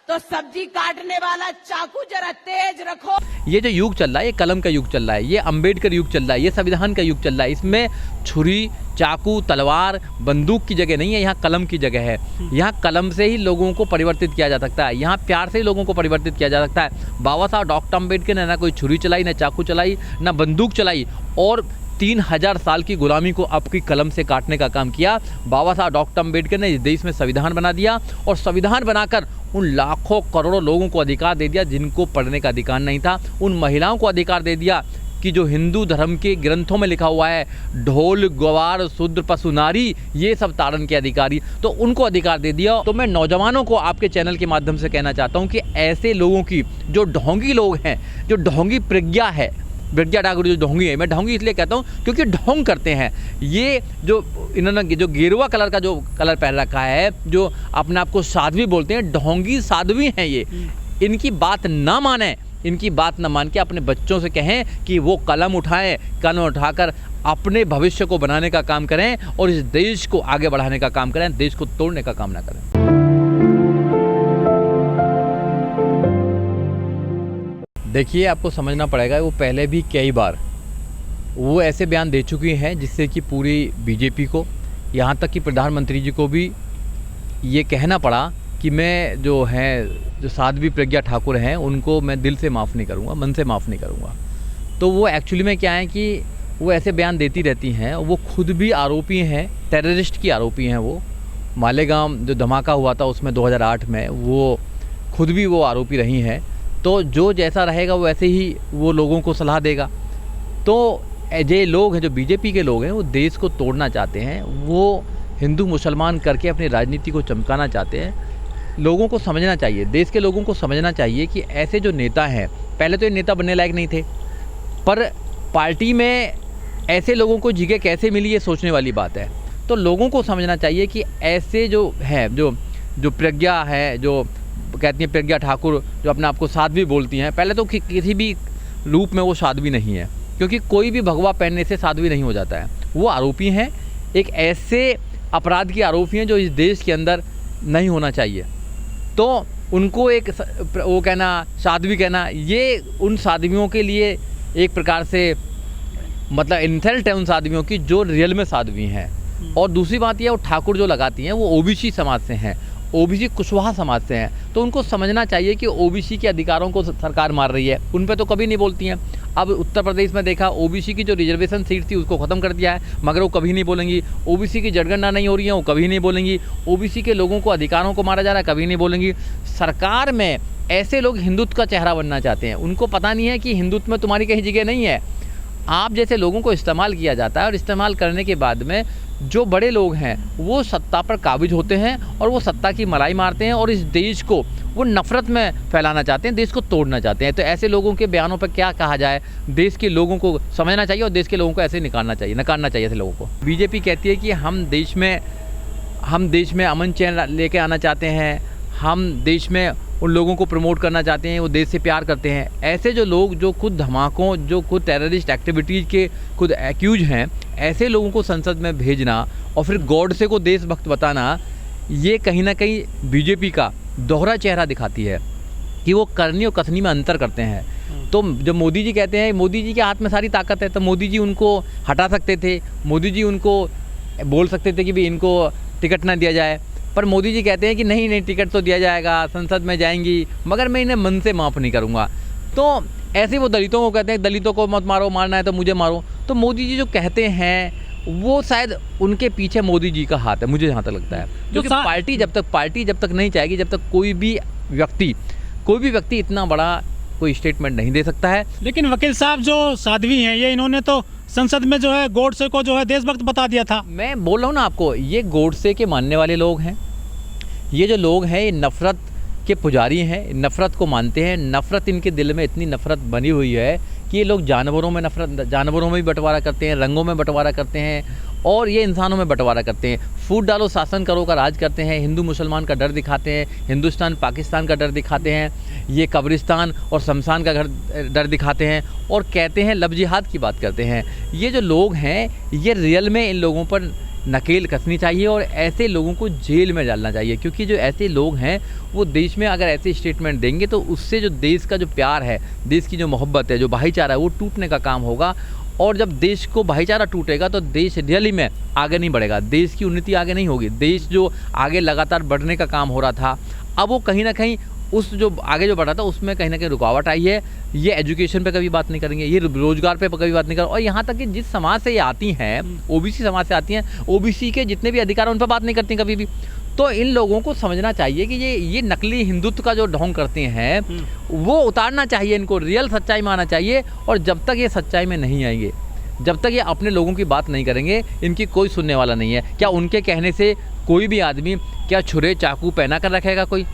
तो सब्जी काटने वाला चाकू जरा तेज रखो। ये जो युग चल रहा है, ये कलम का युग चल रहा है, ये अंबेडकर युग चल रहा है, ये संविधान का युग चल रहा है। इसमें छुरी, चाकू, तलवार, बंदूक की जगह नहीं है, यहाँ कलम की जगह है। यहाँ कलम से ही लोगों को परिवर्तित किया जा सकता है, यहाँ प्यार से ही लोगों को परिवर्तित किया जा सकता है। बाबा साहब डॉक्टर अंबेडकर ने ना कोई छुरी चलाई, ना चाकू चलाई, ना बंदूक चलाई, और 3000 साल की गुलामी को आपकी कलम से काटने का काम किया। बाबा साहब डॉक्टर अंबेडकर ने इस देश में संविधान बना दिया, और संविधान बनाकर उन लाखों करोड़ों लोगों को अधिकार दे दिया जिनको पढ़ने का अधिकार नहीं था। उन महिलाओं को अधिकार दे दिया कि जो हिंदू धर्म के ग्रंथों में लिखा हुआ है, ढोल गवार शूद्र पशु नारी, ये सब ताड़न के अधिकारी, तो उनको अधिकार दे दिया। तो मैं नौजवानों को आपके चैनल के माध्यम से कहना चाहता हूँ कि ऐसे लोगों की, जो ढोंगी लोग हैं, जो ढोंगी प्रज्ञा है, प्रज्ञा ठाकुर जो ढोंगी है, मैं ढोंगी इसलिए कहता हूँ क्योंकि ढोंग करते हैं। ये जो इन्होंने जो गेरुआ कलर का जो कलर पहन रखा है, जो अपने आप को साध्वी बोलते हैं, ढोंगी साध्वी हैं ये। इनकी बात ना माने, इनकी बात ना मान के अपने बच्चों से कहें कि वो कलम उठाएं, कलम उठाकर अपने भविष्य को बनाने का काम करें और इस देश को आगे बढ़ाने का काम करें, देश को तोड़ने का काम ना करें। देखिए, आपको समझना पड़ेगा, वो पहले भी कई बार वो ऐसे बयान दे चुकी हैं जिससे कि पूरी बीजेपी को, यहाँ तक कि प्रधानमंत्री जी को भी ये कहना पड़ा कि मैं जो साध्वी प्रज्ञा ठाकुर हैं उनको मैं दिल से माफ़ नहीं करूँगा, मन से माफ़ नहीं करूँगा। तो वो एक्चुअली में क्या है कि वो ऐसे बयान देती रहती हैं। वो खुद भी आरोपी हैं, टेररिस्ट की आरोपी हैं। वो मालेगांव जो धमाका हुआ था उसमें 2008 में, वो खुद भी वो आरोपी रही हैं। तो जो जैसा रहेगा वो ऐसे ही वो लोगों को सलाह देगा। तो ये लोग हैं, जो बीजेपी के लोग हैं, वो देश को तोड़ना चाहते हैं, वो हिंदू मुसलमान करके अपनी राजनीति को चमकाना चाहते हैं। लोगों को समझना चाहिए, देश के लोगों को समझना चाहिए कि ऐसे जो नेता हैं, पहले तो ये नेता बनने लायक नहीं थे, पर पार्टी में ऐसे लोगों को जगह कैसे मिली, ये सोचने वाली बात है। तो लोगों को समझना चाहिए कि ऐसे जो है, जो प्रज्ञा है, जो कहती हैं प्रज्ञा ठाकुर, जो अपने आप को साध्वी बोलती हैं, पहले तो किसी भी रूप में वो साध्वी नहीं है, क्योंकि कोई भी भगवा पहनने से साध्वी नहीं हो जाता है। वो आरोपी हैं, एक ऐसे अपराध की आरोपी हैं जो इस देश के अंदर नहीं होना चाहिए। तो उनको एक वो कहना, साध्वी कहना, ये उन साध्वियों के लिए एक प्रकार से मतलब इंसल्ट है उन साध्वियों की जो रियल में साध्वी हैं। और दूसरी बात यह, वो ठाकुर जो लगाती हैं वो ओबीसी समाज से हैं, ओबीसी कुशवाहा समाज से हैं। तो उनको समझना चाहिए कि ओबीसी के अधिकारों को सरकार मार रही है, उन पे तो कभी नहीं बोलती हैं। अब उत्तर प्रदेश में देखा, ओबीसी की जो रिजर्वेशन सीट थी उसको ख़त्म कर दिया है, मगर वो कभी नहीं बोलेंगी। ओबीसी की जनगणना नहीं हो रही है, वो कभी नहीं बोलेंगी। ओबीसी के लोगों को अधिकारों को मारा जा रहा है, कभी नहीं बोलेंगी। सरकार में ऐसे लोग हिंदुत्व का चेहरा बनना चाहते हैं, उनको पता नहीं है कि हिंदुत्व में तुम्हारी कहीं जगह नहीं है। आप जैसे लोगों को इस्तेमाल किया जाता है, और इस्तेमाल करने के बाद में जो बड़े लोग हैं वो सत्ता पर काबिज होते हैं और वो सत्ता की मलाई मारते हैं और इस देश को वो नफ़रत में फैलाना चाहते हैं, देश को तोड़ना चाहते हैं। तो ऐसे लोगों के बयानों पर क्या कहा जाए, देश के लोगों को समझना चाहिए और देश के लोगों को ऐसे नकारना चाहिए ऐसे लोगों को। बीजेपी कहती है कि हम देश में अमन चैन लेके आना चाहते हैं, हम देश में उन लोगों को प्रमोट करना चाहते हैं, वो देश से प्यार करते हैं। ऐसे जो लोग जो खुद धमाकों, जो खुद टेररिस्ट एक्टिविटीज़ के खुद एक्यूज हैं, ऐसे लोगों को संसद में भेजना और फिर गॉडसे को देशभक्त बताना, ये कहीं ना कहीं बीजेपी का दोहरा चेहरा दिखाती है कि वो करनी और कथनी में अंतर करते हैं। तो जब मोदी जी कहते हैं, मोदी जी के हाथ में सारी ताकत है, तो मोदी जी उनको हटा सकते थे, मोदी जी उनको बोल सकते थे कि भी इनको टिकट ना दिया जाए, पर मोदी जी कहते हैं कि नहीं टिकट तो दिया जाएगा, संसद में जाएंगी, मगर मैं इन्हें मन से माफ़ नहीं करूँगा। तो ऐसे वो दलितों को कहते हैं, दलितों को मत मारो, मारना है तो मुझे मारो। तो मोदी जी जो कहते हैं वो शायद उनके पीछे मोदी जी का हाथ है, मुझे जहाँ तक लगता है। क्योंकि पार्टी जब तक नहीं चाहेगी, जब तक कोई भी व्यक्ति इतना बड़ा कोई स्टेटमेंट नहीं दे सकता है। लेकिन वकील साहब जो साध्वी हैं, ये इन्होंने तो संसद में जो है गॉडसे को जो है देशभक्त बता दिया था। मैं बोल रहा हूँ ना आपको, ये गॉडसे के मानने वाले लोग हैं। ये जो लोग हैं ये नफ़रत के पुजारी हैं, नफ़रत को मानते हैं। नफ़रत इनके दिल में इतनी नफ़रत बनी हुई है कि ये लोग जानवरों में भी बंटवारा करते हैं, रंगों में बंटवारा करते हैं, और ये इंसानों में बंटवारा करते हैं। फूट डालो शासन करो का राज करते हैं, हिंदू मुसलमान का डर दिखाते हैं, हिंदुस्तान पाकिस्तान का डर दिखाते हैं, ये कब्रिस्तान और शमशान का डर दिखाते हैं, और कहते हैं लव जिहाद की बात करते हैं। ये जो लोग हैं, ये रियल में इन लोगों पर नकेल कसनी चाहिए और ऐसे लोगों को जेल में डालना चाहिए, क्योंकि जो ऐसे लोग हैं वो देश में अगर ऐसे स्टेटमेंट देंगे तो उससे जो देश का जो प्यार है, देश की जो मोहब्बत है, जो भाईचारा है, वो टूटने का काम होगा। और जब देश को भाईचारा टूटेगा तो देश रियली में आगे नहीं बढ़ेगा, देश की उन्नति आगे नहीं होगी। देश जो आगे लगातार बढ़ने का काम हो रहा था, अब वो कहीं ना कहीं उस जो आगे जो बढ़ा था उसमें कहीं ना कहीं रुकावट आई है। ये एजुकेशन पे कभी बात नहीं करेंगे, ये रोजगार पे कभी बात नहीं करेंगे, और यहाँ तक कि जिस समाज से ये आती हैं, ओबीसी समाज से आती हैं, ओबीसी के जितने भी अधिकार हैं उन पर बात नहीं करती कभी भी। तो इन लोगों को समझना चाहिए कि ये नकली हिंदुत्व का जो ढोंग करते हैं वो उतारना चाहिए, इनको रियल सच्चाई मानना चाहिए। और जब तक ये सच्चाई में नहीं आएंगे, जब तक ये अपने लोगों की बात नहीं करेंगे, इनकी कोई सुनने वाला नहीं है। क्या उनके कहने से कोई भी आदमी क्या छुरे चाकू पहना कर रखेगा कोई?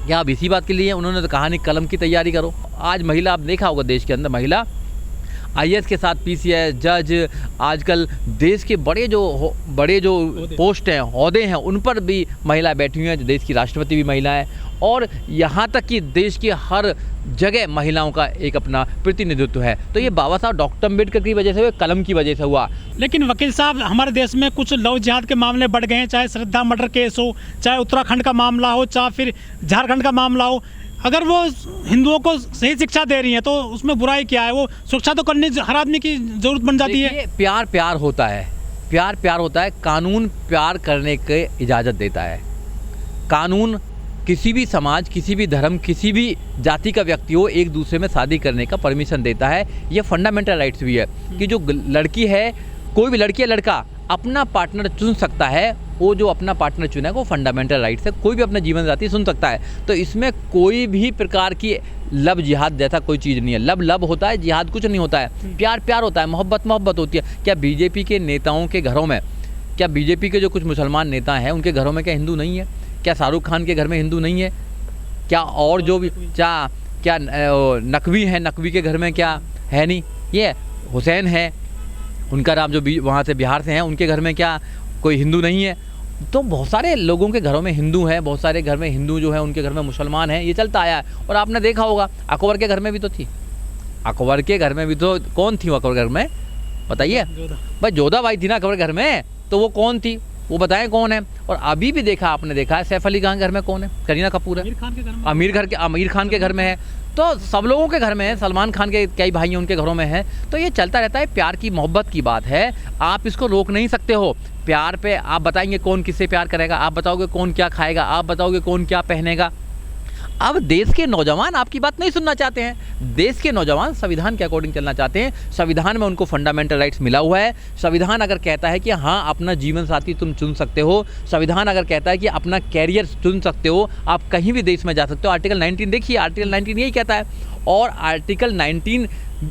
क्या अब इसी बात के लिए उन्होंने तो कहा नहीं कलम की तैयारी करो। आज महिला, आप देखा होगा देश के अंदर महिला आईएएस के साथ पीसीएस, जज, आजकल देश के बड़े जो पोस्ट हैं, ओहदे हैं, उन पर भी महिलाएं बैठी हुई हैं। देश की राष्ट्रपति भी महिला है, और यहाँ तक कि देश की हर जगह महिलाओं का एक अपना प्रतिनिधित्व है। तो ये बाबा साहब डॉक्टर अम्बेडकर की वजह से हुआ, कलम की वजह से हुआ। लेकिन वकील साहब, हमारे देश में कुछ लव जिहाद के मामले बढ़ गए हैं, चाहे श्रद्धा मर्डर केस हो, चाहे उत्तराखंड का मामला हो, चाहे फिर झारखंड का मामला हो। अगर वो हिंदुओं को सही शिक्षा दे रही हैं तो उसमें बुराई क्या है? वो शिक्षा तो करनी हर आदमी की जरूरत बन जाती है। प्यार होता है, प्यार होता है। कानून प्यार करने की इजाज़त देता है। कानून किसी भी समाज, किसी भी धर्म, किसी भी जाति का व्यक्ति हो, एक दूसरे में शादी करने का परमिशन देता है। ये फंडामेंटल राइट्स भी है कि जो लड़की है, कोई भी लड़की या लड़का अपना पार्टनर चुन सकता है। वो जो अपना पार्टनर चुना है वो फंडामेंटल राइट्स है। कोई भी अपना जीवन साथी चुन सकता है। तो इसमें कोई भी प्रकार की लब जिहाद जैसा कोई चीज़ नहीं है। लब होता है, जिहाद कुछ नहीं होता है। प्यार होता है, मोहब्बत होती है। क्या बीजेपी के नेताओं के घरों में, क्या बीजेपी के जो कुछ मुसलमान नेता हैं उनके घरों में क्या हिंदू नहीं है? क्या शाहरुख खान के घर में हिंदू नहीं है? क्या और जो भी क्या नकवी है, नकवी के घर में क्या है नहीं? ये हुसैन है, उनका नाम जो वहाँ से बिहार से हैं, उनके घर में क्या कोई हिंदू नहीं है? तो बहुत सारे लोगों के घरों में हिंदू हैं, बहुत सारे घर में हिंदू जो है उनके घर में मुसलमान हैं। ये चलता आया है। और आपने देखा होगा अकबर के घर में भी तो थी, अकबर के घर में भी तो कौन थी अकबर घर में? बताइए भाई, जोधाबाई थी ना अकबर घर में। तो वो कौन थी, वो बताएं कौन है? और अभी भी देखा, आपने देखा है सैफ अली खान घर में कौन है? करीना कपूर है। आमिर खान के घर में है। तो सब लोगों के घर में है। सलमान खान के कई भाई हैं, उनके घरों में है। तो ये चलता रहता है। प्यार की मोहब्बत की बात है, आप इसको रोक नहीं सकते हो। प्यार पे आप बताएंगे कौन किससे प्यार करेगा, आप बताओगे कौन क्या खाएगा, आप बताओगे कौन क्या पहनेगा। अब देश के नौजवान आपकी बात नहीं सुनना चाहते हैं। देश के नौजवान संविधान के अकॉर्डिंग चलना चाहते हैं। संविधान में उनको फंडामेंटल राइट्स मिला हुआ है। संविधान अगर कहता है कि हाँ, अपना जीवन साथी तुम चुन सकते हो, संविधान अगर कहता है कि अपना कैरियर चुन सकते हो, आप कहीं भी देश में जा सकते हो। आर्टिकल 19 देखिए, आर्टिकल 19 यही कहता है। और आर्टिकल 19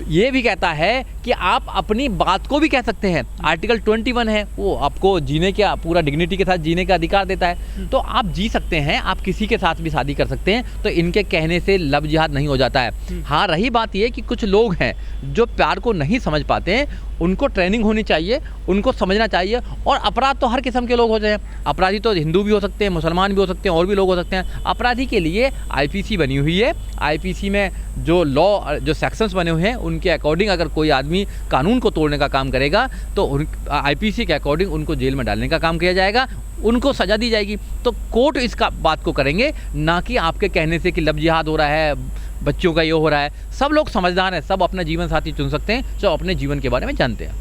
ये भी कहता है कि आप अपनी बात को भी कह सकते हैं। आर्टिकल 21 है, वो आपको जीने का पूरा डिग्निटी के साथ जीने का अधिकार देता है। तो आप जी सकते हैं, आप किसी के साथ भी शादी कर सकते हैं। तो इनके कहने से लब जिहाद नहीं हो जाता है। हाँ, रही बात ये कि कुछ लोग हैं जो प्यार को नहीं समझ पाते हैं, उनको ट्रेनिंग होनी चाहिए, उनको समझना चाहिए। और अपराध तो हर किस्म के लोग हो जाए। अपराधी तो हिंदू भी हो सकते हैं, मुसलमान भी हो सकते हैं, और भी लोग हो सकते हैं। अपराधी के लिए आईपीसी बनी हुई है। आईपीसी में जो लॉ, जो सेक्शंस बने हुए हैं, उनके अकॉर्डिंग अगर कोई आदमी कानून को तोड़ने का काम करेगा तो आईपीसी के अकॉर्डिंग उनको जेल में डालने का काम किया जाएगा, उनको सज़ा दी जाएगी। तो कोर्ट इसका बात को करेंगे, ना कि आपके कहने से कि लब जिहाद हो रहा है, बच्चों का ये हो रहा है। सब लोग समझदार हैं, सब अपना जीवन साथी चुन सकते हैं जो अपने जीवन के बारे में जानते हैं।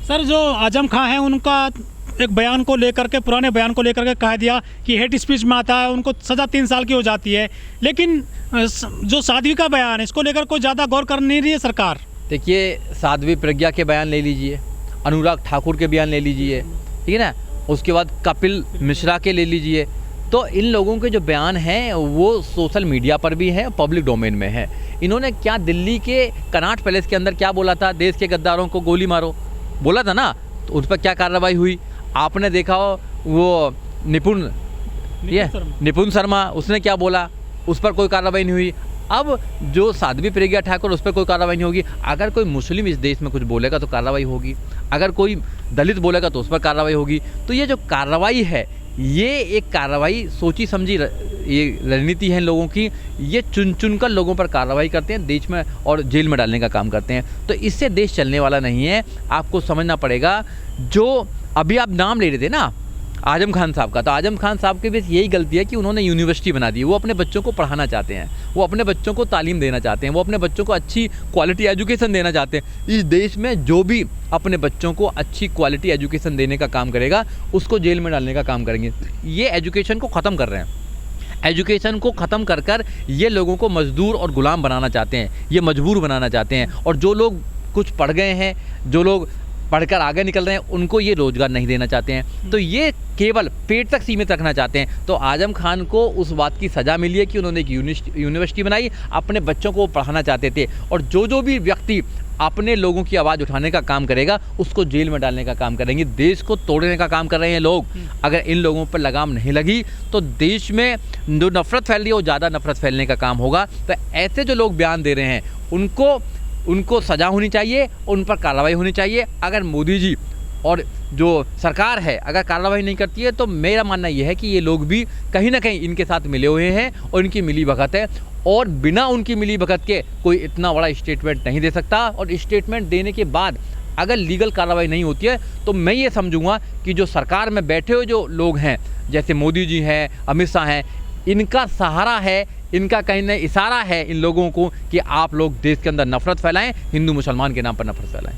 सर, जो आजम खां हैं उनका एक बयान को लेकर के, पुराने बयान को लेकर के कह दिया कि हेट स्पीच में आता है, उनको सज़ा 3 साल की हो जाती है। लेकिन जो साध्वी का बयान है, इसको लेकर कोई ज़्यादा गौर कर नहीं रही है सरकार। देखिए, साध्वी प्रज्ञा के बयान ले लीजिए, अनुराग ठाकुर के बयान ले लीजिए, ठीक है ना, उसके बाद कपिल मिश्रा के ले लीजिए। तो इन लोगों के जो बयान हैं वो सोशल मीडिया पर भी हैं, पब्लिक डोमेन में है। इन्होंने क्या दिल्ली के कनॉट पैलेस के अंदर क्या बोला था? देश के गद्दारों को गोली मारो, बोला था ना। तो उस पर क्या कार्रवाई हुई? आपने देखा हो, वो निपुण शर्मा, उसने क्या बोला? उस पर कोई कार्रवाई नहीं हुई। अब जो साध्वी प्रज्ञा ठाकुर, उस पर कोई कार्रवाई नहीं होगी। अगर कोई मुस्लिम इस देश में कुछ बोलेगा तो कार्रवाई होगी, अगर कोई दलित बोलेगा तो उस पर कार्रवाई होगी। तो ये जो कार्रवाई है, ये एक कार्रवाई सोची समझी ये रणनीति है लोगों की। ये चुन कर लोगों पर कार्रवाई करते हैं, देश में और जेल में डालने का काम करते हैं। तो इससे देश चलने वाला नहीं है। आपको समझना पड़ेगा, जो अभी आप नाम ले रहे थे ना आजम खान साहब का, तो आजम खान साहब की भी यही गलती है कि उन्होंने यूनिवर्सिटी बना दी। वो अपने बच्चों को पढ़ाना चाहते हैं, वो अपने बच्चों को तालीम देना चाहते हैं, वो अपने बच्चों को अच्छी क्वालिटी एजुकेशन देना चाहते हैं। इस देश में जो भी अपने बच्चों को अच्छी क्वालिटी एजुकेशन देने का काम करेगा उसको जेल में डालने का काम करेंगे। ये एजुकेशन को ख़त्म कर रहे हैं। एजुकेशन को ख़त्म कर कर ये लोगों को मजदूर और गुलाम बनाना चाहते हैं, ये मजबूर बनाना चाहते हैं। और जो लोग कुछ पढ़ गए हैं, जो लोग पढ़कर आगे निकल रहे हैं, उनको ये रोज़गार नहीं देना चाहते हैं। तो ये केवल पेट तक सीमित रखना चाहते हैं। तो आजम खान को उस बात की सज़ा मिली है कि उन्होंने एक यूनिवर्सिटी बनाई, अपने बच्चों को पढ़ाना चाहते थे। और जो भी व्यक्ति अपने लोगों की आवाज़ उठाने का काम करेगा उसको जेल में डालने का काम करेंगे। देश को तोड़ने का काम कर रहे हैं लोग। अगर इन लोगों पर लगाम नहीं लगी तो देश में जो नफ़रत फैल रही है वो ज़्यादा नफ़रत फैलने का काम होगा। तो ऐसे जो लोग बयान दे रहे हैं उनको सज़ा होनी चाहिए, उन पर कार्रवाई होनी चाहिए। अगर मोदी जी और जो सरकार है अगर कार्रवाई नहीं करती है तो मेरा मानना यह है कि ये लोग भी कहीं ना कहीं इनके साथ मिले हुए हैं और इनकी मिली भगत है। और बिना उनकी मिली भगत के कोई इतना बड़ा स्टेटमेंट नहीं दे सकता। और स्टेटमेंट देने के बाद अगर लीगल कार्रवाई नहीं होती है तो मैं ये समझूंगा कि जो सरकार में बैठे हुए जो लोग हैं, जैसे मोदी जी हैं, अमित शाह हैं, इनका सहारा है, इनका कहीं ना इशारा है इन लोगों को कि आप लोग देश के अंदर नफरत फैलाएं, हिंदू मुसलमान के नाम पर नफरत फैलाएं।